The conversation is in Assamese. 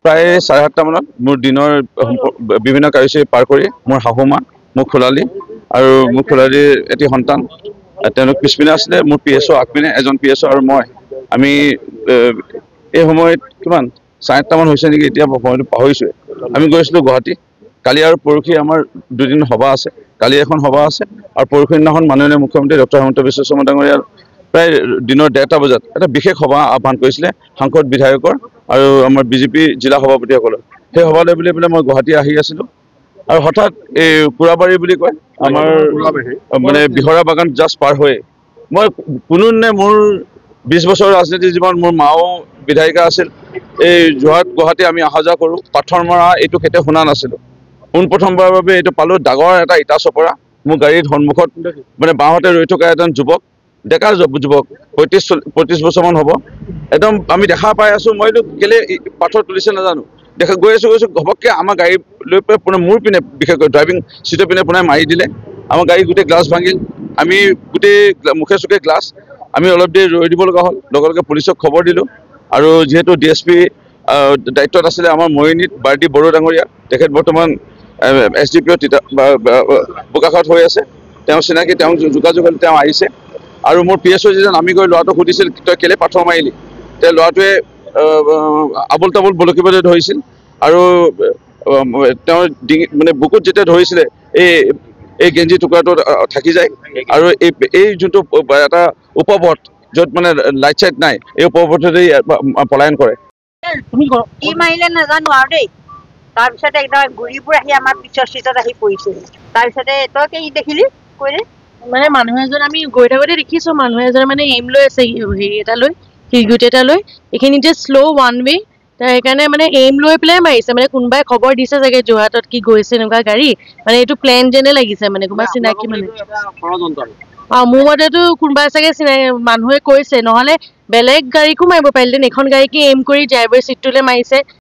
প্ৰায় 7:30 মানত মোৰ দিনৰ বিভিন্ন কাৰ্যসূচী পাৰ কৰি মোৰ শাহুমা মোক খোলালি আৰু মোক খোলালিৰ এটি সন্তান তেওঁলোক পিছপিনে আছিলে মোৰ PSO আগপিনে এজন PSO আৰু মই আমি এই সময়ত কিমান 7:30 মান হৈছে নেকি এতিয়া সময়টো পাহৰিছোঁ আমি গৈছিলোঁ গুৱাহাটী কালি আৰু পৰহি আমাৰ দুদিন সভা আছে কালি এখন সভা আছে আৰু পৰহি দিনাখন মাননীয় মুখ্যমন্ত্ৰী ডক্টৰ হিমন্ত বিশ্ব শৰ্মা ডাঙৰীয়াৰ প্ৰায় দিনৰ 1:30 বজাত এটা বিশেষ সভা আহ্বান কৰিছিলে সাংসদ বিধায়কৰ আৰু আমাৰ বিজেপি জিলা সভাপতিসকলৰ সেই সভালৈ বুলি পেলাই মই গুৱাহাটী আহি আছিলোঁ আৰু হঠাৎ এই কুৰাবাৰী বুলি কয় আমাৰ মানে বিহৰা বাগান জাষ্ট পাৰ হৈ মই কোনোদিনে মোৰ 20 বছৰ ৰাজনীতি জীৱন মোৰ মাও বিধায়িকা আছিল এই যোৰহাট গুৱাহাটী আমি অহা যোৱা কৰোঁ পাথৰ মৰা এইটো কেতিয়াও শুনা নাছিলোঁ পোনপ্ৰথমবাৰৰ বাবে এইটো পালোঁ ডাঙৰ এটা ইটা চপৰা মোৰ গাড়ীৰ সন্মুখত মানে বাওঁতে ৰৈ থকা এজন যুৱক ডেকা যুৱক 35 বছৰমান হ'ব একদম আমি দেখা পাই আছোঁ মইতো কেলে পাথৰ তুলিছে নাজানো দেখা গৈ আছোঁ ঘপককৈ আমাৰ গাড়ী লৈ পেলাই পুনৰ মোৰ পিনে বিশেষকৈ ড্ৰাইভিং ছিটৰ পিনে পুনৰ মাৰি দিলে আমাৰ গাড়ী গোটেই গ্লাছ ভাঙিল আমি গোটেই মুখে চুখে গ্লাছ আমি অলপ দেৰি ৰৈ দিব লগা হ'ল লগে লগে পুলিচক খবৰ দিলোঁ আৰু যিহেতু DSP দায়িত্বত আছিলে আমাৰ মৰিনীত বাৰ্ডি বড়ো ডাঙৰীয়া তেখেত বৰ্তমান SDPO বোকাখাত হৈ আছে তেওঁ চিনাকি তেওঁ যোগাযোগ হ'ল তেওঁ আহিছে আৰু মোৰ PSO যিজন আমি গৈ ল'ৰাটোক সুধিছিল তই কেলে পাথৰ মাৰিলি তেওঁ ল'ৰাটোৱে আবুল তাবুল বলকিবলৈ ধৰিছিল আৰু তেওঁৰ মানে বুকুত যেতিয়া ধৰিছিলে এই গেঞ্জি টুকুৰাটো থাকি যায় আৰু এই যোনটো এটা উপপথ য'ত মানে লাইট চাইট নাই এই উপপথেদি পলায়ন কৰে কি মাৰিলে নাজানো আৰু দেই তাৰপিছতে একদম গুৰিবোৰ আহি আমাৰ পিছৰ চিটত আহি পৰিছিল তাৰপিছতে তই কি দেখিলি কৈলে মানে মানুহ এজন আমি গৈ থাকোঁতে দেখিছোঁ মানুহ এজন মানে এইম লৈ আছে হেৰি এটা লৈ শিলগুটি এটা লৈ এইখিনিতে শ্ল' ওৱান ৱে সেইকাৰণে মানে এইম লৈ পেলাই মাৰিছে মানে কোনোবাই খবৰ দিছে চাগে যোৰহাটত কি গৈছে এনেকুৱা গাড়ী মানে এইটো প্লেন যেনে লাগিছে মানে কোনোবা চিনাকি মানে মোৰ মতেতো কোনোবাই চাগে চিনাকি মানুহে কৈছে নহ'লে বেলেগ গাড়ীকো মাৰিব পাৰিলেহেঁতেন এইখন গাড়ীকে এইম কৰি ড্ৰাইভাৰ চিটটোলৈ মাৰিছে